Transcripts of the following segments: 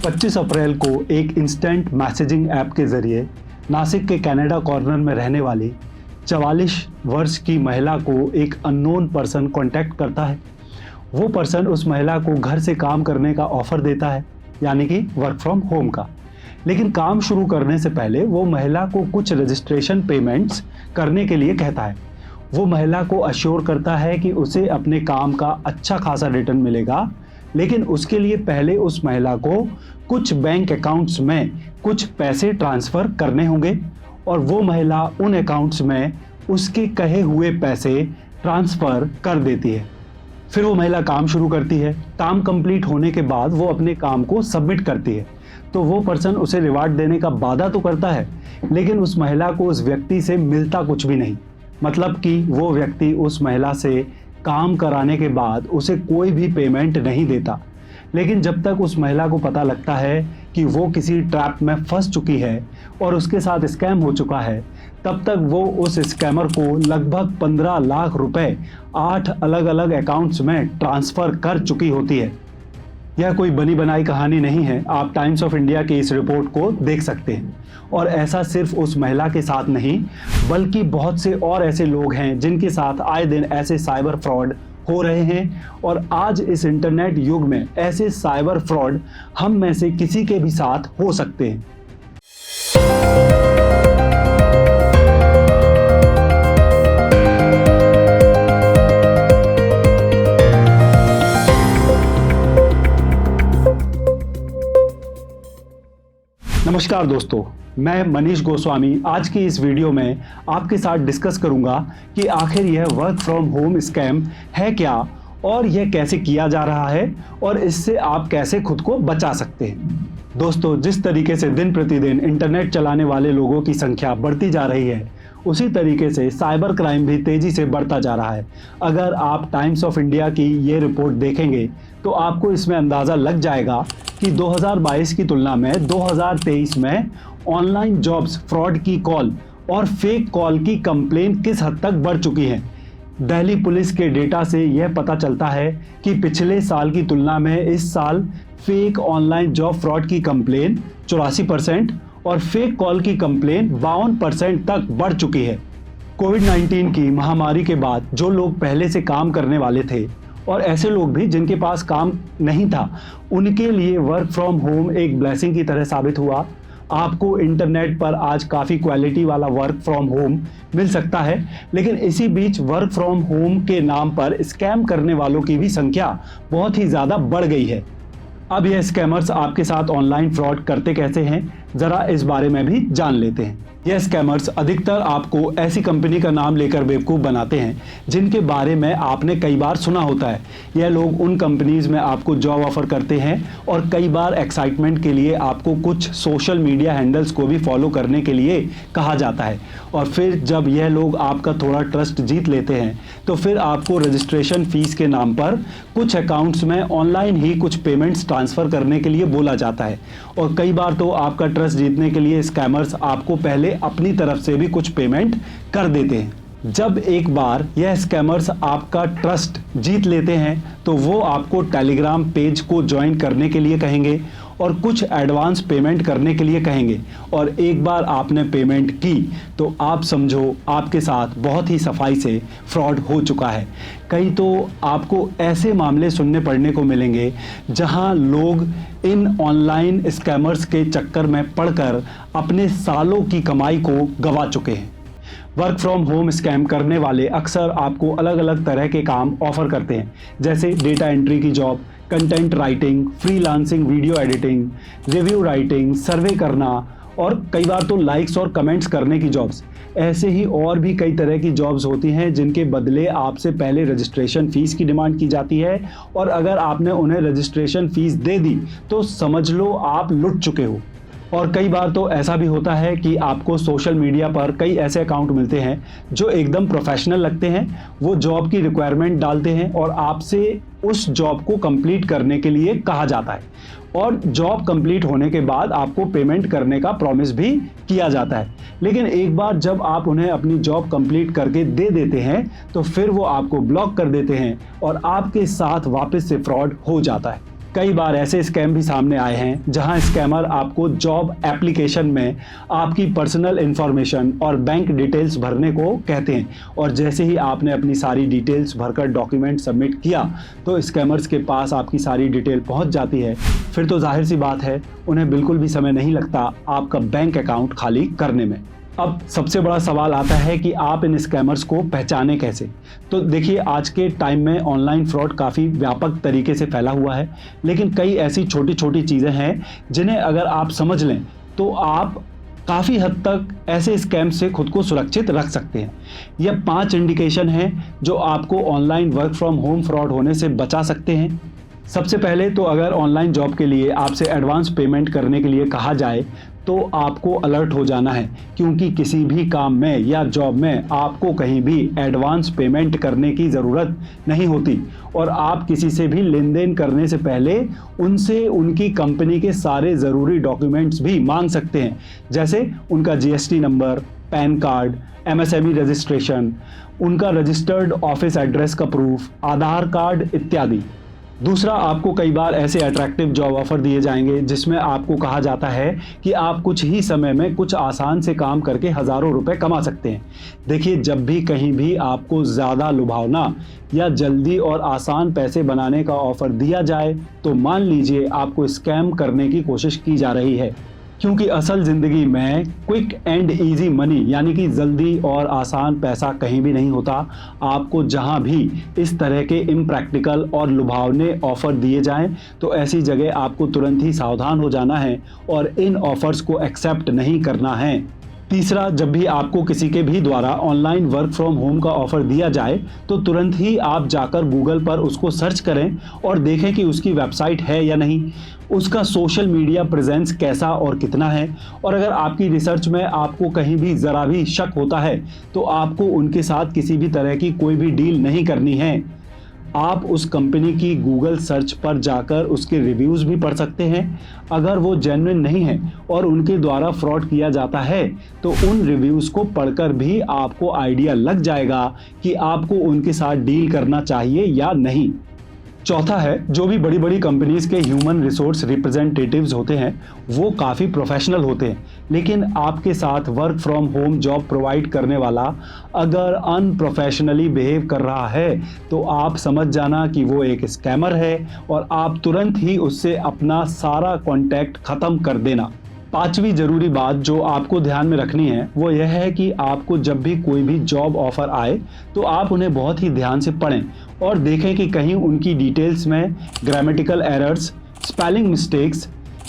25 अप्रैल को एक instant messaging app के ज़रिए नासिक के कनाडा कॉर्नर में रहने वाली 44 वर्ष की महिला को एक अननोन पर्सन कांटेक्ट करता है। वो पर्सन उस महिला को घर से काम करने का ऑफ़र देता है, यानी कि वर्क फ्रॉम होम का। लेकिन काम शुरू करने से पहले वो महिला को कुछ रजिस्ट्रेशन पेमेंट्स करने के लिए कहता है। वो महिला को अश्योर करता है कि उसे अपने काम का अच्छा खासा रिटर्न मिलेगा, लेकिन उसके लिए पहले उस महिला को कुछ बैंक अकाउंट्स में कुछ पैसे ट्रांसफ़र करने होंगे और वो महिला उन अकाउंट्स में उसके कहे हुए पैसे ट्रांसफ़र कर देती है। फिर वो महिला काम शुरू करती है। काम कंप्लीट होने के बाद वो अपने काम को सबमिट करती है, तो वो पर्सन उसे रिवार्ड देने का वादा तो करता है, लेकिन उस महिला को उस व्यक्ति से मिलता कुछ भी नहीं। मतलब कि वो व्यक्ति उस महिला से काम कराने के बाद उसे कोई भी पेमेंट नहीं देता। लेकिन जब तक उस महिला को पता लगता है कि वो किसी ट्रैप में फंस चुकी है और उसके साथ स्कैम हो चुका है, तब तक वो उस स्कैमर को लगभग 15 लाख रुपए 8 अलग अलग अकाउंट्स में ट्रांसफ़र कर चुकी होती है। यह कोई बनी बनाई कहानी नहीं है। आप टाइम्स ऑफ इंडिया की इस रिपोर्ट को देख सकते हैं। और ऐसा सिर्फ उस महिला के साथ नहीं, बल्कि बहुत से और ऐसे लोग हैं जिनके साथ आए दिन ऐसे साइबर फ्रॉड हो रहे हैं। और आज इस इंटरनेट युग में ऐसे साइबर फ्रॉड हम में से किसी के भी साथ हो सकते हैं। नमस्कार दोस्तों, मैं मनीष गोस्वामी आज की इस वीडियो में आपके साथ डिस्कस करूंगा कि आखिर यह वर्क फ्रॉम होम स्कैम है क्या और यह कैसे किया जा रहा है और इससे आप कैसे खुद को बचा सकते हैं। दोस्तों, जिस तरीके से दिन प्रतिदिन इंटरनेट चलाने वाले लोगों की संख्या बढ़ती जा रही है, उसी तरीके से साइबर क्राइम भी तेज़ी से बढ़ता जा रहा है। अगर आप टाइम्स ऑफ इंडिया की ये रिपोर्ट देखेंगे तो आपको इसमें अंदाज़ा लग जाएगा कि 2022 की तुलना में 2023 में ऑनलाइन जॉब्स फ्रॉड की कॉल और फेक कॉल की कंप्लेन किस हद तक बढ़ चुकी हैं। दिल्ली पुलिस के डेटा से यह पता चलता है कि पिछले साल की तुलना में इस साल फेक ऑनलाइन जॉब फ्रॉड की कंप्लेन 84% और फेक कॉल की कंप्लेन 52% तक बढ़ चुकी है। कोविड-19 की महामारी के बाद जो लोग पहले से काम करने वाले थे और ऐसे लोग भी जिनके पास काम नहीं था, उनके लिए वर्क फ्रॉम होम एक ब्लेसिंग की तरह साबित हुआ। आपको इंटरनेट पर आज काफ़ी क्वालिटी वाला वर्क फ्रॉम होम मिल सकता है, लेकिन इसी बीच वर्क फ्रॉम होम के नाम पर स्कैम करने वालों की भी संख्या बहुत ही ज़्यादा बढ़ गई है। अब यह स्कैमर्स आपके साथ ऑनलाइन फ्रॉड करते कैसे हैं, ज़रा इस बारे में भी जान लेते हैं। यह स्कैमर्स अधिकतर आपको ऐसी कंपनी का नाम लेकर बेवकूफ़ बनाते हैं जिनके बारे में आपने कई बार सुना होता है। यह लोग उन कंपनीज़ में आपको जॉब ऑफ़र करते हैं और कई बार एक्साइटमेंट के लिए आपको कुछ सोशल मीडिया हैंडल्स को भी फॉलो करने के लिए कहा जाता है। और फिर जब यह लोग आपका थोड़ा ट्रस्ट जीत लेते हैं तो फिर आपको रजिस्ट्रेशन फ़ीस के नाम पर कुछ अकाउंट्स में ऑनलाइन ही कुछ पेमेंट्स ट्रांसफ़र करने के लिए बोला जाता है। और कई बार तो आपका ट्रस्ट जीतने के लिए स्कैमर्स आपको पहले अपनी तरफ से भी कुछ पेमेंट कर देते हैं। जब एक बार यह स्कैमर्स आपका ट्रस्ट जीत लेते हैं तो वो आपको टेलीग्राम पेज को ज्वाइन करने के लिए कहेंगे और कुछ एडवांस पेमेंट करने के लिए कहेंगे। और एक बार आपने पेमेंट की तो आप समझो आपके साथ बहुत ही सफाई से फ्रॉड हो चुका है। कई तो आपको ऐसे मामले सुनने पड़ने को मिलेंगे जहां लोग इन ऑनलाइन स्कैमर्स के चक्कर में पड़कर अपने सालों की कमाई को गंवा चुके हैं। वर्क फ्रॉम होम स्कैम करने वाले अक्सर आपको अलग अलग तरह के काम ऑफर करते हैं, जैसे डेटा एंट्री की job, content writing, freelancing video editing, review writing, survey करना और कई बार तो लाइक्स और कमेंट्स करने की जॉब्स। ऐसे ही और भी कई तरह की जॉब्स होती हैं जिनके बदले आपसे पहले रजिस्ट्रेशन फ़ीस की डिमांड की जाती है और अगर आपने उन्हें रजिस्ट्रेशन फ़ीस दे दी तो समझ लो आप लुट चुके हो। और कई बार तो ऐसा भी होता है कि आपको सोशल मीडिया पर कई ऐसे अकाउंट मिलते हैं जो एकदम प्रोफेशनल लगते हैं। वो जॉब की रिक्वायरमेंट डालते हैं और आपसे उस जॉब को कंप्लीट करने के लिए कहा जाता है और जॉब कंप्लीट होने के बाद आपको पेमेंट करने का प्रॉमिस भी किया जाता है। लेकिन एक बार जब आप उन्हें अपनी जॉब कंप्लीट करके दे देते हैं तो फिर वो आपको ब्लॉक कर देते हैं और आपके साथ वापस से फ्रॉड हो जाता है। कई बार ऐसे स्कैम भी सामने आए हैं जहां स्कैमर आपको जॉब एप्लीकेशन में आपकी पर्सनल इंफॉर्मेशन और बैंक डिटेल्स भरने को कहते हैं, और जैसे ही आपने अपनी सारी डिटेल्स भरकर डॉक्यूमेंट सबमिट किया तो स्कैमर्स के पास आपकी सारी डिटेल पहुंच जाती है। फिर तो जाहिर सी बात है उन्हें बिल्कुल भी समय नहीं लगता आपका बैंक अकाउंट खाली करने में। अब सबसे बड़ा सवाल आता है कि आप इन स्कैमर्स को पहचाने कैसे। तो देखिए, आज के टाइम में ऑनलाइन फ्रॉड काफ़ी व्यापक तरीके से फैला हुआ है, लेकिन कई ऐसी छोटी छोटी चीज़ें हैं जिन्हें अगर आप समझ लें तो आप काफ़ी हद तक ऐसे स्कैम से खुद को सुरक्षित रख सकते हैं। यह 5 इंडिकेशन हैं जो आपको online work from home fraud होने से बचा सकते हैं। सबसे पहले तो अगर ऑनलाइन जॉब के लिए आपसे एडवांस पेमेंट करने के लिए कहा जाए तो आपको अलर्ट हो जाना है, क्योंकि किसी भी काम में या जॉब में आपको कहीं भी एडवांस पेमेंट करने की ज़रूरत नहीं होती, और आप किसी से भी लेन देन करने से पहले उनसे उनकी कंपनी के सारे ज़रूरी डॉक्यूमेंट्स भी मांग सकते हैं, जैसे उनका GST number, pan card, MSME registration, उनका रजिस्टर्ड ऑफिस एड्रेस का प्रूफ, आधार कार्ड इत्यादि। दूसरा, आपको कई बार ऐसे अट्रैक्टिव जॉब ऑफर दिए जाएंगे जिसमें आपको कहा जाता है कि आप कुछ ही समय में कुछ आसान से काम करके हज़ारों रुपए कमा सकते हैं। देखिए, जब भी कहीं भी आपको ज़्यादा लुभावना या जल्दी और आसान पैसे बनाने का ऑफर दिया जाए तो मान लीजिए आपको स्कैम करने की कोशिश की जा रही है, क्योंकि असल ज़िंदगी में क्विक एंड इजी मनी यानी कि जल्दी और आसान पैसा कहीं भी नहीं होता। आपको जहां भी इस तरह के इम्प्रैक्टिकल और लुभावने ऑफ़र दिए जाएं तो ऐसी जगह आपको तुरंत ही सावधान हो जाना है और इन ऑफ़र्स को एक्सेप्ट नहीं करना है। तीसरा, जब भी आपको किसी के भी द्वारा ऑनलाइन वर्क फ्रॉम होम का ऑफर दिया जाए तो तुरंत ही आप जाकर गूगल पर उसको सर्च करें और देखें कि उसकी वेबसाइट है या नहीं, उसका सोशल मीडिया प्रेजेंस कैसा और कितना है, और अगर आपकी रिसर्च में आपको कहीं भी ज़रा भी शक होता है तो आपको उनके साथ किसी भी तरह की कोई भी डील नहीं करनी है। आप उस कंपनी की गूगल सर्च पर जाकर उसके रिव्यूज़ भी पढ़ सकते हैं। अगर वो जेन्युइन नहीं है और उनके द्वारा फ्रॉड किया जाता है तो उन रिव्यूज़ को पढ़कर भी आपको आइडिया लग जाएगा कि आपको उनके साथ डील करना चाहिए या नहीं। चौथा है, जो भी बड़ी बड़ी कंपनीज के ह्यूमन रिसोर्स रिप्रेजेंटेटिव्स होते हैं वो काफ़ी प्रोफेशनल होते हैं, लेकिन आपके साथ work from home job provide करने वाला अगर अनप्रोफेशनली बिहेव कर रहा है तो आप समझ जाना कि वो एक स्कैमर है और आप तुरंत ही उससे अपना सारा कॉन्टैक्ट ख़त्म कर देना। पांचवी ज़रूरी बात जो आपको ध्यान में रखनी है वो यह है कि आपको जब भी कोई भी जॉब ऑफ़र आए तो आप उन्हें बहुत ही ध्यान से पढ़ें और देखें कि कहीं उनकी डिटेल्स में ग्रामेटिकल एरर्स, स्पेलिंग मिस्टेक्स,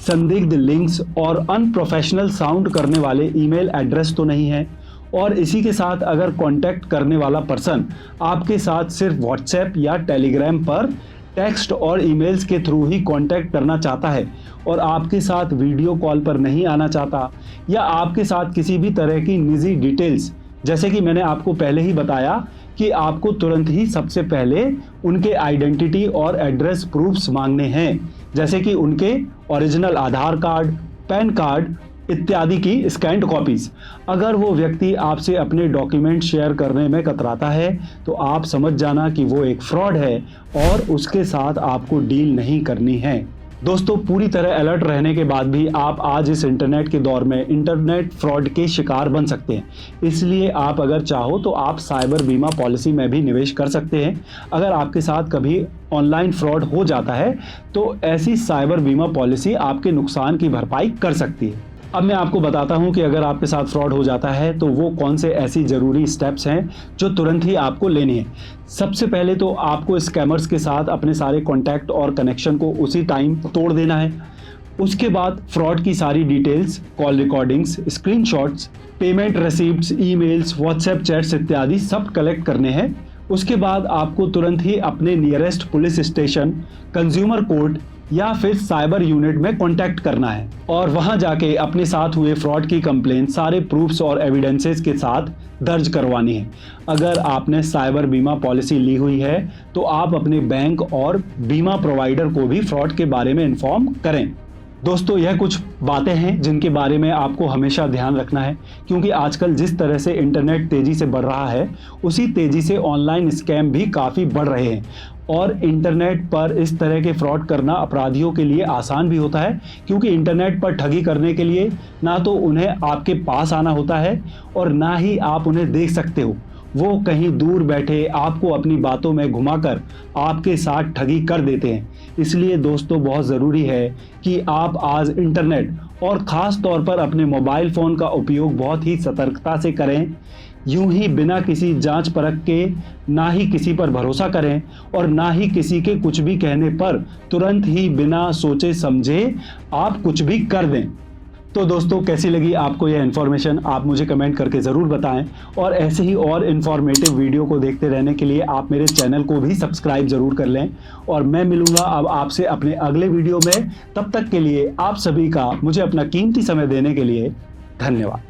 संदिग्ध लिंक्स और अनप्रोफेशनल साउंड करने वाले ईमेल एड्रेस तो नहीं है। और इसी के साथ अगर कांटेक्ट करने वाला पर्सन आपके साथ सिर्फ व्हाट्सएप या टेलीग्राम पर टेक्स्ट और ईमेल्स के थ्रू ही कांटेक्ट करना चाहता है और आपके साथ वीडियो कॉल पर नहीं आना चाहता, या आपके साथ किसी भी तरह की निजी डिटेल्स, जैसे कि मैंने आपको पहले ही बताया कि आपको तुरंत ही सबसे पहले उनके आइडेंटिटी और एड्रेस प्रूफ्स मांगने हैं, जैसे कि उनके ओरिजिनल आधार कार्ड, पैन कार्ड इत्यादि की स्कैन्ड कॉपीज़। अगर वो व्यक्ति आपसे अपने डॉक्यूमेंट शेयर करने में कतराता है तो आप समझ जाना कि वो एक फ्रॉड है और उसके साथ आपको डील नहीं करनी है। दोस्तों, पूरी तरह अलर्ट रहने के बाद भी आप आज इस इंटरनेट के दौर में इंटरनेट फ्रॉड के शिकार बन सकते हैं। इसलिए आप अगर चाहो तो आप साइबर बीमा पॉलिसी में भी निवेश कर सकते हैं। अगर आपके साथ कभी ऑनलाइन फ्रॉड हो जाता है तो ऐसी साइबर बीमा पॉलिसी आपके नुकसान की भरपाई कर सकती है। अब मैं आपको बताता हूं कि अगर आपके साथ फ्रॉड हो जाता है तो वो कौन से ऐसी ज़रूरी स्टेप्स हैं जो तुरंत ही आपको लेने हैं। सबसे पहले तो आपको स्कैमर्स के साथ अपने सारे कॉन्टैक्ट और कनेक्शन को उसी टाइम तोड़ देना है। उसके बाद फ्रॉड की सारी details, call recordings, screenshots, payment receipts, emails, WhatsApp chats इत्यादि सब कलेक्ट करने हैं। उसके बाद आपको तुरंत ही अपने nearest police station, consumer court या फिर साइबर यूनिट में कांटेक्ट करना है और वहां जाके अपने साथ हुए फ्रॉड की कंप्लेंट सारे प्रूफ्स और एविडेंसेस के साथ दर्ज करवानी है। अगर आपने साइबर बीमा पॉलिसी ली हुई है तो आप अपने बैंक और बीमा प्रोवाइडर को भी फ्रॉड के बारे में इन्फॉर्म करें। दोस्तों, यह कुछ बातें हैं जिनके बारे में आपको हमेशा ध्यान रखना है, क्योंकि आजकल जिस तरह से इंटरनेट तेज़ी से बढ़ रहा है उसी तेज़ी से ऑनलाइन स्कैम भी काफ़ी बढ़ रहे हैं और इंटरनेट पर इस तरह के फ्रॉड करना अपराधियों के लिए आसान भी होता है, क्योंकि इंटरनेट पर ठगी करने के लिए ना तो उन्हें आपके पास आना होता है और ना ही आप उन्हें देख सकते हो। वो कहीं दूर बैठे आपको अपनी बातों में घुमाकर आपके साथ ठगी कर देते हैं। इसलिए दोस्तों बहुत ज़रूरी है कि आप आज इंटरनेट और ख़ास तौर पर अपने मोबाइल फ़ोन का उपयोग बहुत ही सतर्कता से करें। यूं ही बिना किसी जांच परख के ना ही किसी पर भरोसा करें और ना ही किसी के कुछ भी कहने पर तुरंत ही बिना सोचे समझे आप कुछ भी कर दें। तो दोस्तों कैसी लगी आपको यह इन्फॉर्मेशन, आप मुझे कमेंट करके ज़रूर बताएं और ऐसे ही और इन्फॉर्मेटिव वीडियो को देखते रहने के लिए आप मेरे चैनल को भी सब्सक्राइब ज़रूर कर लें। और मैं मिलूँगा अब आपसे अपने अगले वीडियो में। तब तक के लिए आप सभी का मुझे अपना कीमती समय देने के लिए धन्यवाद।